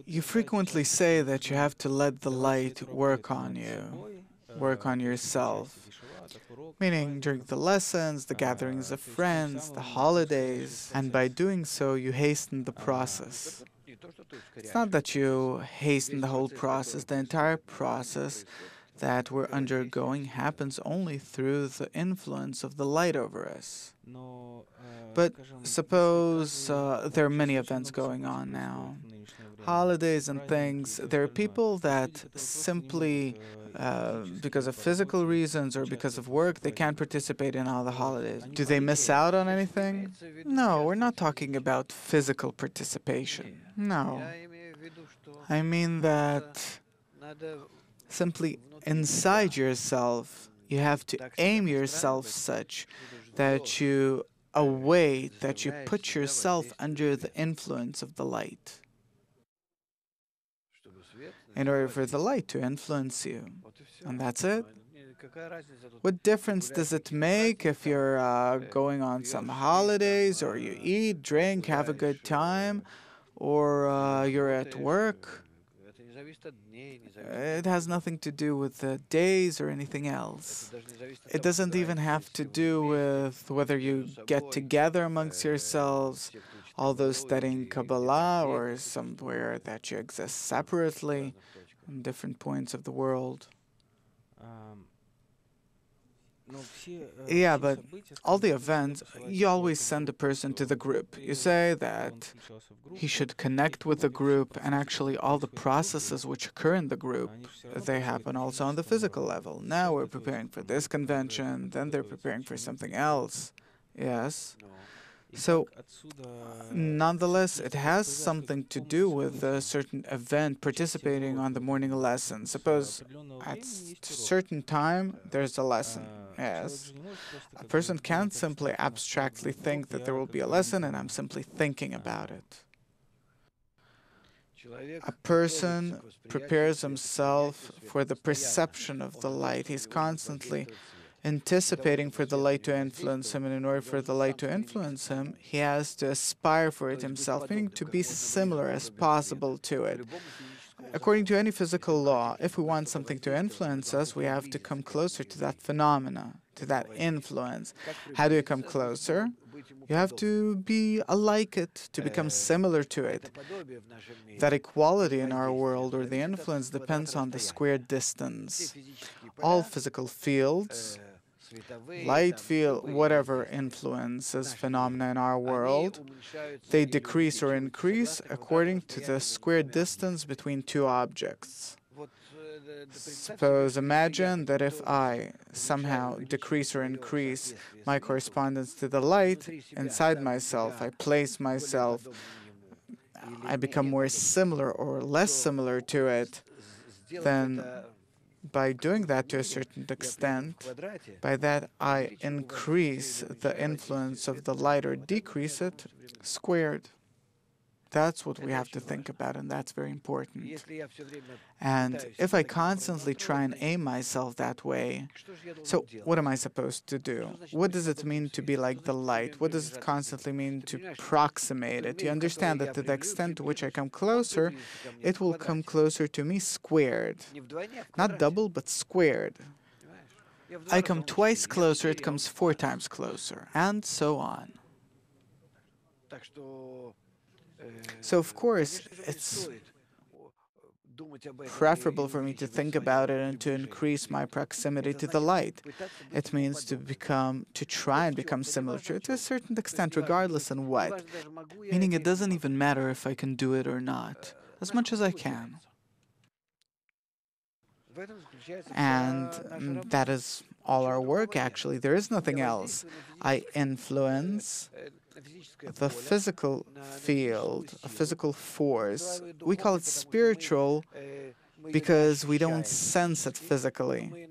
You frequently say that you have to let the light work on you, work on yourself, meaning during the lessons, the gatherings of friends, the holidays, and by doing so, you hasten the process. It's not that you hasten the whole process, the entire process that we're undergoing happens only through the influence of the light over us. But suppose there are many events going on now, holidays and things. There are people that simply, because of physical reasons or because of work, they can't participate in all the holidays. Do they miss out on anything? No, we're not talking about physical participation. No. I mean that simply inside yourself, you have to aim yourself such that you await, that you put yourself under the influence of the light in order for the light to influence you. And that's it. What difference does it make if you're going on some holidays or you eat, drink, have a good time, or you're at work? It has nothing to do with the days or anything else. It doesn't even have to do with whether you get together amongst yourselves, all those studying Kabbalah, or somewhere that you exist separately in different points of the world. Yeah, but all the events, you always send a person to the group. You say that he should connect with the group, and actually all the processes which occur in the group, they happen also on the physical level. Now we're preparing for this convention, then they're preparing for something else. Yes. So, nonetheless, it has something to do with a certain event participating on the morning lesson. Suppose at a certain time there's a lesson. Yes. A person can't simply abstractly think that there will be a lesson and I'm simply thinking about it. A person prepares himself for the perception of the light. He's constantly anticipating for the light to influence him, and in order for the light to influence him, he has to aspire for it himself, meaning to be similar as possible to it. According to any physical law, if we want something to influence us, we have to come closer to that phenomena, to that influence. How do you come closer? You have to be like it, to become similar to it. That equality in our world, or the influence, depends on the squared distance. All physical fields, light field, whatever influences phenomena in our world, they decrease or increase according to the square distance between two objects. Suppose, imagine that if I somehow decrease or increase my correspondence to the light inside myself, I place myself, I become more similar or less similar to it, then by doing that to a certain extent, by that I increase the influence of the light or decrease it squared. That's what we have to think about, and that's very important. And if I constantly try and aim myself that way, so what am I supposed to do? What does it mean to be like the light? What does it constantly mean to approximate it? You understand that to the extent to which I come closer, it will come closer to me squared. Not double, but squared. I come twice closer, it comes 4 times closer, and so on. So, of course, it's preferable for me to think about it and to increase my proximity to the light. It means to try and become similar to it to a certain extent, regardless in what. Meaning it doesn't even matter if I can do it or not, as much as I can. And that is all our work, actually. There is nothing else. I influence the physical field, a physical force. We call it spiritual because we don't sense it physically.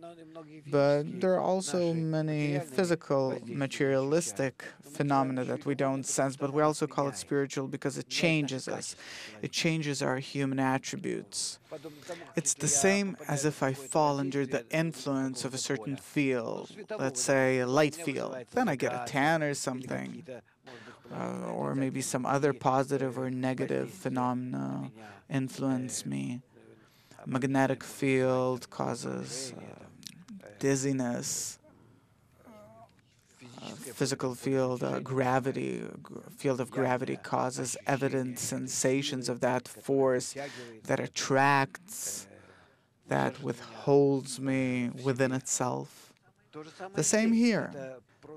But there are also many physical, materialistic phenomena that we don't sense, but we also call it spiritual because it changes us. It changes our human attributes. It's the same as if I fall under the influence of a certain field, let's say a light field. Then I get a tan or something. or maybe some other positive or negative phenomena influence me. Magnetic field causes dizziness. Physical field, field of gravity causes evident sensations of that force that attracts, that withholds me within itself. The same here.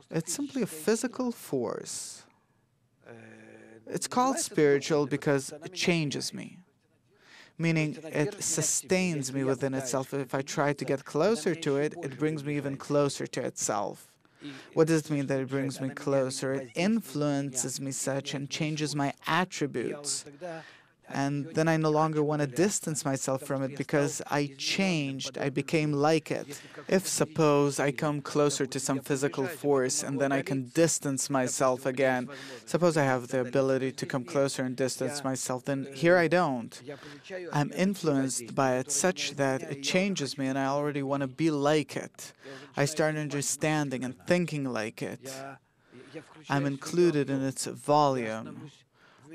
It's simply a physical force. It's called spiritual because it changes me, meaning it sustains me within itself. If I try to get closer to it, it brings me even closer to itself. What does it mean that it brings me closer? It influences me such and changes my attributes. And then I no longer want to distance myself from it because I changed, I became like it. If suppose I come closer to some physical force and then I can distance myself again, suppose I have the ability to come closer and distance myself, then here I don't. I'm influenced by it such that it changes me and I already want to be like it. I start understanding and thinking like it. I'm included in its volume.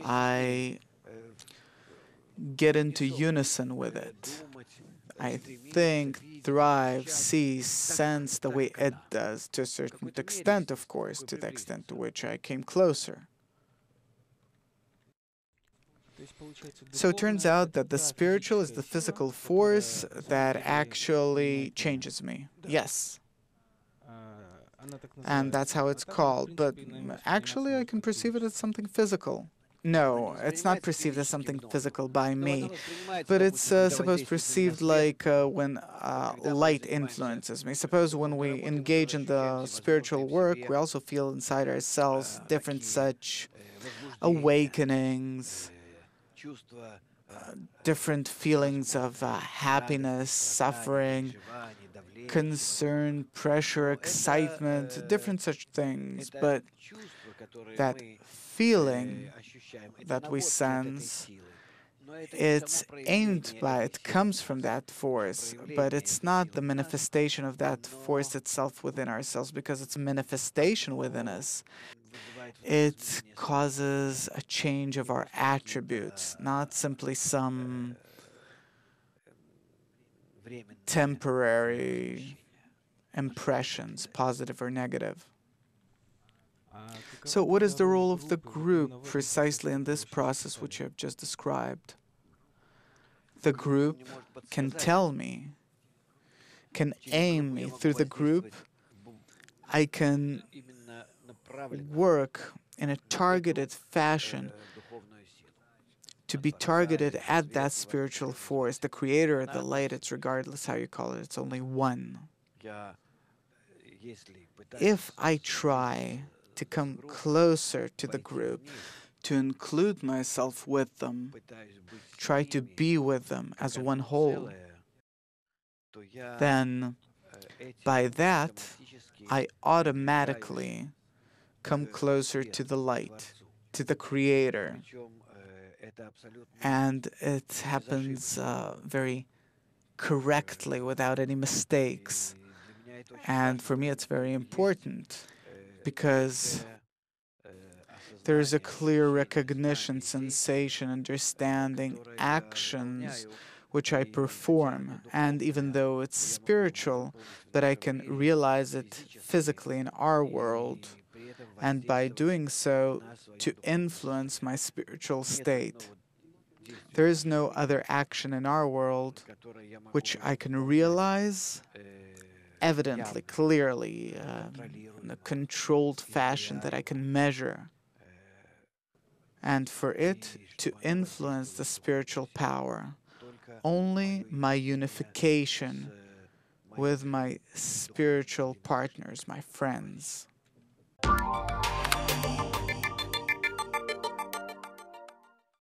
I get into unison with it. I think, thrive, see, sense the way it does, to a certain extent, of course, to the extent to which I came closer. So it turns out that the spiritual is the physical force that actually changes me. Yes. And that's how it's called. But actually, I can perceive it as something physical. No, it's not perceived as something physical by me, but it's supposed perceived like when light influences me. Suppose when we engage in the spiritual work, we also feel inside ourselves different such awakenings, different feelings of happiness, suffering, concern, pressure, excitement, different such things. But that feeling that we sense, it's aimed by, it comes from that force, but it's not the manifestation of that force itself within ourselves, because it's a manifestation within us. It causes a change of our attributes, not simply some temporary impressions, positive or negative. So what is the role of the group precisely in this process which you have just described? The group can tell me, can aim me. Through the group, I can work in a targeted fashion to be targeted at that spiritual force, the creator, the light. It's regardless how you call it, it's only one. If I try to come closer to the group, to include myself with them, try to be with them as one whole, then by that I automatically come closer to the light, to the creator. And it happens very correctly, without any mistakes. And for me, it's very important, because there is a clear recognition, sensation, understanding, actions which I perform. And even though it's spiritual, but I can realize it physically in our world, and by doing so, to influence my spiritual state. There is no other action in our world which I can realize evidently, clearly, in a controlled fashion that I can measure. And for it to influence the spiritual power, only my unification with my spiritual partners, my friends.